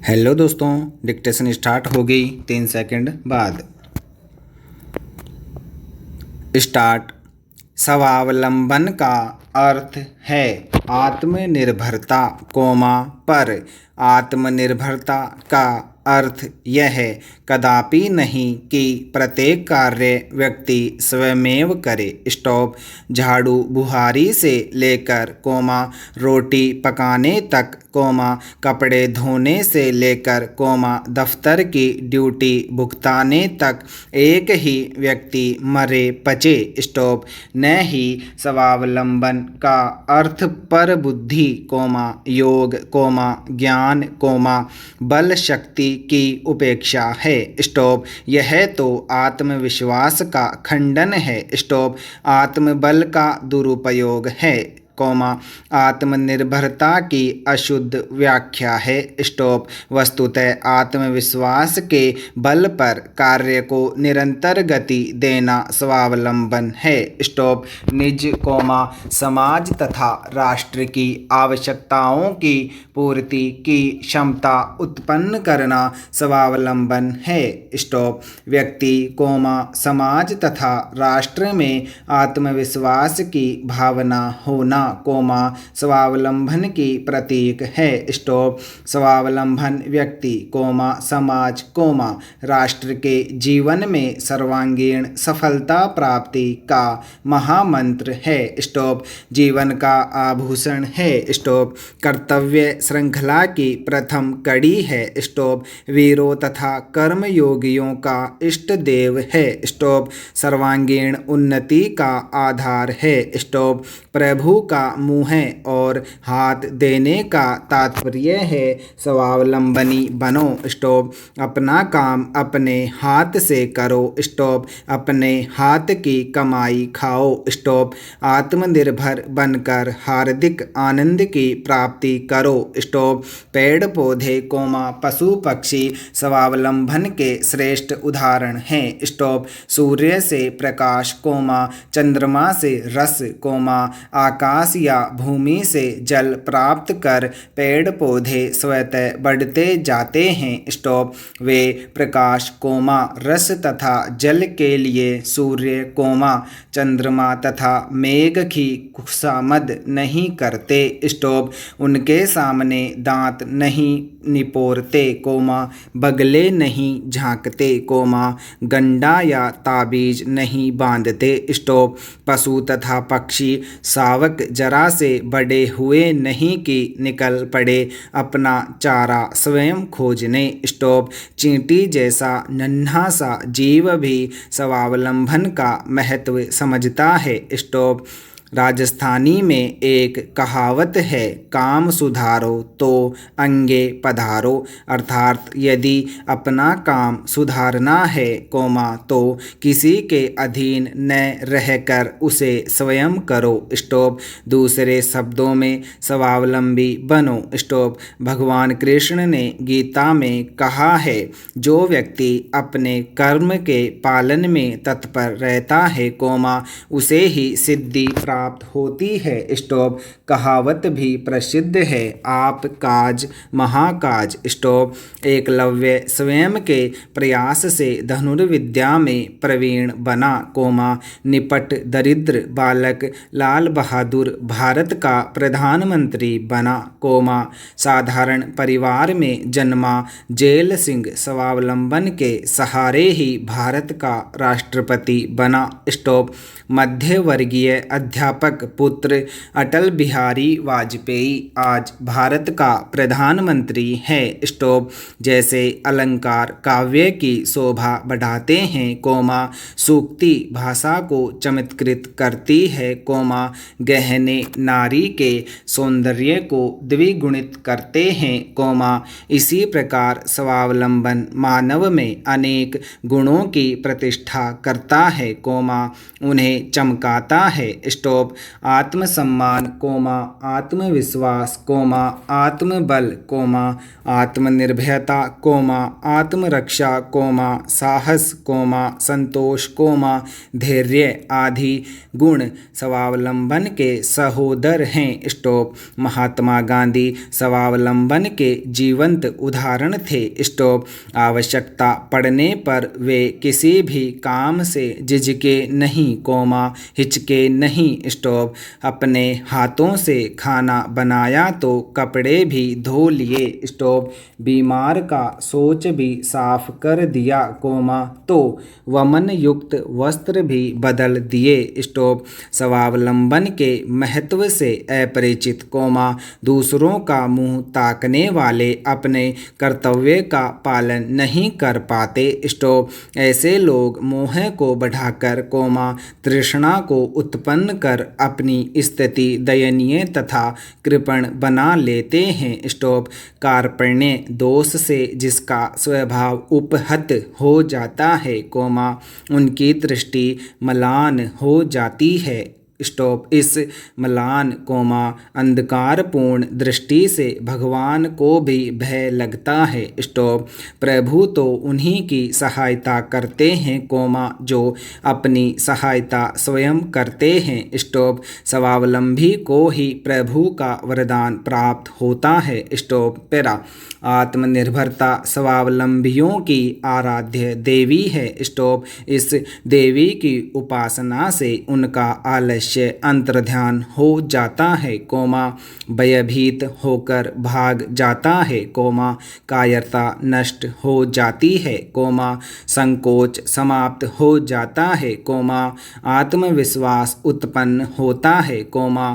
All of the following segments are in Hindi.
हेलो दोस्तों, डिक्टेशन स्टार्ट हो गई 3 सेकंड बाद। स्टार्ट। स्वावलंबन का अर्थ है आत्मनिर्भरता, पर आत्मनिर्भरता का अर्थ यह कदापि नहीं कि प्रत्येक कार्य व्यक्ति स्वयमेव करे। स्टॉप। झाड़ू बुहारी से लेकर रोटी पकाने तक, कपड़े धोने से लेकर दफ्तर की ड्यूटी भुगताने तक एक ही व्यक्ति मरे पचे। स्टॉप। न ही स्वावलंबन का अर्थ पर बुद्धि, योग, ज्ञान, बल शक्ति की उपेक्षा है। स्टॉप। यह तो आत्मविश्वास का खंडन है। स्टॉप। आत्मबल का दुरुपयोग है, आत्मनिर्भरता की अशुद्ध व्याख्या है। स्टॉप। वस्तुतः आत्मविश्वास के बल पर कार्य को निरंतर गति देना स्वावलंबन है। स्टॉप। निज, समाज तथा राष्ट्र की आवश्यकताओं की पूर्ति की क्षमता उत्पन्न करना स्वावलंबन है। स्टॉप। व्यक्ति, समाज तथा राष्ट्र में आत्मविश्वास की भावना होना, स्वावलंबन की प्रतीक है। स्टॉप। स्वावलंबन व्यक्ति, समाज, राष्ट्र के जीवन में सर्वांगीण सफलता प्राप्ति का महामंत्र है। स्टॉप। जीवन का आभूषण है। स्टॉप। कर्तव्य श्रृंखला की प्रथम कड़ी है। स्टॉप। वीरों तथा कर्मयोगियों का इष्ट देव है। स्टॉप। सर्वांगीण उन्नति का आधार है। स्टॉप। प्रभु का मुँह और हाथ देने का तात्पर्य है स्वावलंबनी बनो। स्टॉप। अपना काम अपने हाथ से करो। स्टॉप। अपने हाथ की कमाई खाओ। स्टॉप। आत्मनिर्भर बनकर हार्दिक आनंद की प्राप्ति करो। स्टॉप। पेड़ पौधे, पशु पक्षी स्वावलंबन के श्रेष्ठ उदाहरण हैं। स्टॉप। सूर्य से प्रकाश, चंद्रमा से रस, आकाश या भूमि से जल प्राप्त कर पेड़ पौधे स्वतः बढ़ते जाते हैं। स्टॉप। वे प्रकाश, रस तथा जल के लिए सूर्य, चंद्रमा तथा मेघ की खुशामद नहीं करते। स्टॉप। उनके सामने दांत नहीं निपोरते, बगले नहीं झांकते, गंडा या ताबीज नहीं बांधते। स्टॉप। पशु तथा पक्षी शावक जरा से बड़े हुए नहीं कि निकल पड़े अपना चारा स्वयं खोजने। स्टॉप। चींटी जैसा नन्हा सा जीव भी स्वावलंबन का महत्व समझता है। स्टॉप। राजस्थानी में एक कहावत है, काम सुधारो तो अंगे पधारो, अर्थात यदि अपना काम सुधारना है, तो किसी के अधीन न रहकर उसे स्वयं करो। स्टॉप। दूसरे शब्दों में स्वावलंबी बनो। स्टॉप। भगवान कृष्ण ने गीता में कहा है, जो व्यक्ति अपने कर्म के पालन में तत्पर रहता है, उसे ही सिद्धि प्राप्त होती है। स्टॉप। कहावत भी प्रसिद्ध है, आप काज महाकाज। स्टॉप। एकलव्य स्वयं के प्रयास से धनुर्विद्या में प्रवीण बना, निपट दरिद्र बालक लाल बहादुर भारत का प्रधानमंत्री बना, साधारण परिवार में जन्मा जेल सिंह स्वावलंबन के सहारे ही भारत का राष्ट्रपति बना। स्टॉप। मध्य वर्गीय अध्यापक पुत्र अटल बिहारी वाजपेयी आज भारत का प्रधानमंत्री है। स्टॉप। जैसे अलंकार काव्य की शोभा बढ़ाते हैं, सूक्ति भाषा को चमत्कृत करती है, गहने नारी के सौंदर्य को द्विगुणित करते हैं, इसी प्रकार स्वावलंबन मानव में अनेक गुणों की प्रतिष्ठा करता है, उन्हें में चमकाता है। स्टॉप। आत्मसम्मान कोमा आत्मविश्वास कोमा आत्मबल कोमा आत्मनिर्भरता कोमा आत्मरक्षा कोमा साहस कोमा संतोष कोमा धैर्य आदि गुण स्वावलंबन के सहोदर हैं। स्टॉप। महात्मा गांधी स्वावलंबन के जीवंत उदाहरण थे। स्टॉप। आवश्यकता पड़ने पर वे किसी भी काम से झिझके नहीं कोमा हिचके नहीं। स्टॉप। अपने हाथों से खाना बनाया तो कपड़े भी धो लिए। स्टॉप। बीमार का शौच भी साफ कर दिया कोमा तो वमन युक्त वस्त्र भी बदल दिए। स्टॉप। स्वावलंबन के महत्व से अपरिचित कोमा दूसरों का मुंह ताकने वाले अपने कर्तव्य का पालन नहीं कर पाते। स्टॉप। ऐसे लोग मोह को बढ़ाकर कोमा तृष्णा को उत्पन्न कर अपनी स्थिति दयनीय तथा कृपण बना लेते हैं। स्टॉप। कार्पण्य दोष से जिसका स्वभाव उपहत हो जाता है कोमा उनकी दृष्टि मलान हो जाती है। स्टॉप। इस मलान कोमा अंधकारपूर्ण दृष्टि से भगवान को भी भय लगता है। स्टॉप। प्रभु तो उन्हीं की सहायता करते हैं कोमा जो अपनी सहायता स्वयं करते हैं। स्टॉप। स्वावलंबी को ही प्रभु का वरदान प्राप्त होता है। स्टॉप। पैरा। आत्मनिर्भरता स्वावलंबियों की आराध्य देवी है। स्टॉप। इस देवी की उपासना से उनका आलस्य अंतर्ध्यान हो जाता है कोमा भयभीत होकर भाग जाता है कोमा कायरता नष्ट हो जाती है कोमा संकोच समाप्त हो जाता है कोमा आत्मविश्वास उत्पन्न होता है कोमा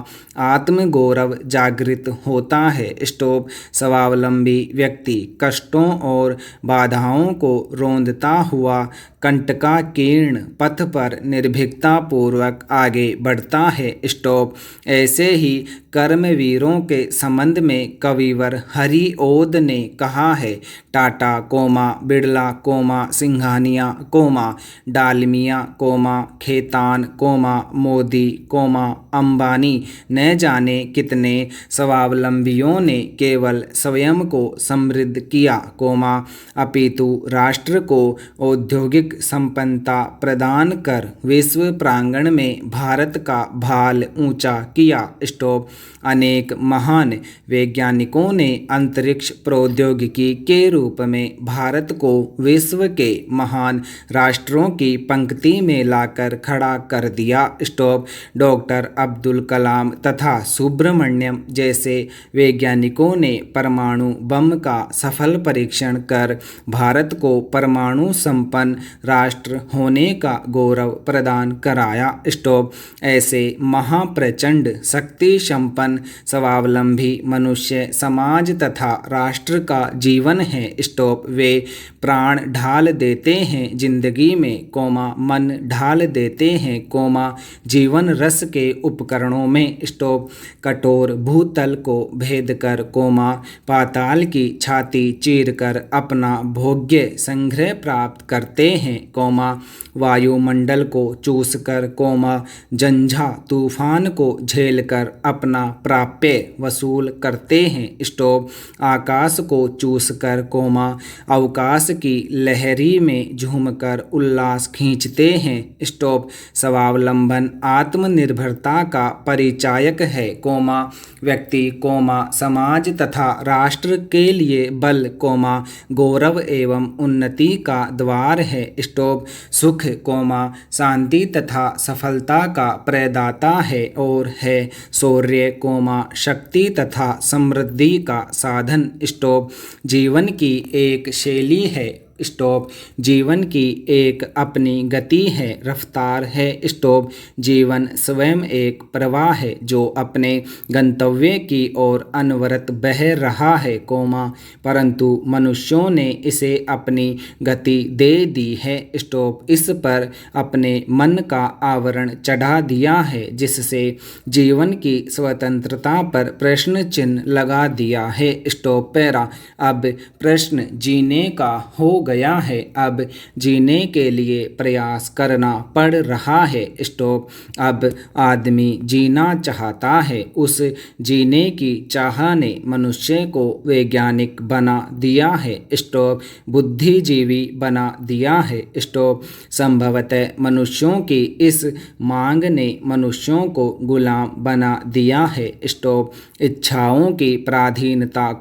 आत्मगौरव जागृत होता है। स्टॉप। स्वावलंबी व्यक्ति कष्टों और बाधाओं को रोंदता हुआ कंटकाकीर्ण पथ पर निर्भीकता पूर्वक आगे बढ़ता है। स्टॉप। ऐसे ही कर्मवीरों के संबंध में कविवर हरिओद ने कहा है Tata comma Birla comma Singhania comma Dalmia comma Khaitan comma Modi comma Ambani न जाने कितने स्वावलंबियों ने केवल स्वयं को समृद्ध किया कोमा अपितु राष्ट्र को औद्योगिक संपन्नता प्रदान कर विश्व प्रांगण में भारत का भाल ऊंचा किया। स्टॉप। अनेक महान वैज्ञानिकों ने अंतरिक्ष प्रौद्योगिकी के रूप में भारत को विश्व के महान राष्ट्रों की पंक्ति में लाकर खड़ा कर दिया। स्टॉप। डॉक्टर अब्दुल कलाम तथा सुब्रमण्यम जैसे वैज्ञानिकों ने परमाणु बम का सफल परीक्षण कर भारत को परमाणु संपन्न राष्ट्र होने का गौरव प्रदान कराया। स्टॉप। ऐसे महाप्रचंड शक्ति संपन्न स्वावलंबी मनुष्य समाज तथा राष्ट्र का जीवन है। स्टॉप। वे प्राण ढाल देते हैं जिंदगी में कोमा मन ढाल देते हैं कोमा जीवन रस के उपकरणों में। स्टॉप। कठोर भूतल को भेद कर कोमा पाताल की छाती चीर कर अपना भोग्य संग्रह प्राप्त करते हैं कोमा वायुमंडल को चूस कर कोमा झंझा तूफान को झेल कर अपना प्राप्य वसूल करते हैं। स्टॉप। आकाश को चूस कर कोमा अवकाश की लहरी में झूमकर उल्लास खींचते हैं। स्टॉप। स्वावलंबन आत्मनिर्भरता का परिचायक है कोमा व्यक्ति कोमा समाज तथा राष्ट्र के लिए बल कोमा गौरव एवं उन्नति का द्वार है। स्टॉप। सुख कोमा शांति तथा सफलता का प्रदाता है और है शौर्य कोमा शक्ति तथा समृद्धि का साधन। स्टॉप। जीवन की एक शैली है। स्टॉप। जीवन की एक अपनी गति है रफ्तार है। स्टॉप। जीवन स्वयं एक प्रवाह है जो अपने गंतव्य की ओर अनवरत बह रहा है कोमा परंतु मनुष्यों ने इसे अपनी गति दे दी है। स्टॉप। इस पर अपने मन का आवरण चढ़ा दिया है जिससे जीवन की स्वतंत्रता पर प्रश्न चिन्ह लगा दिया है। स्टॉप। पैरा। अब प्रश्न जीने का हो गया गया है, अब जीने के लिए प्रयास करना पड़ रहा है। स्टॉप। अब आदमी जीना चाहता है, उस जीने की चाह ने मनुष्य को वैज्ञानिक बना दिया है। स्टॉप। बुद्धिजीवी बना दिया है। स्टॉप। संभवतः मनुष्यों की इस मांग ने मनुष्यों को गुलाम बना दिया है। स्टॉप। इच्छाओं की पराधीनता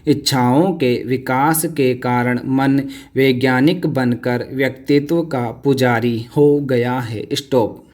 इच्छाओं के विकास के कारण मन वैज्ञानिक बनकर व्यक्तित्व का पुजारी हो गया है। स्टॉप।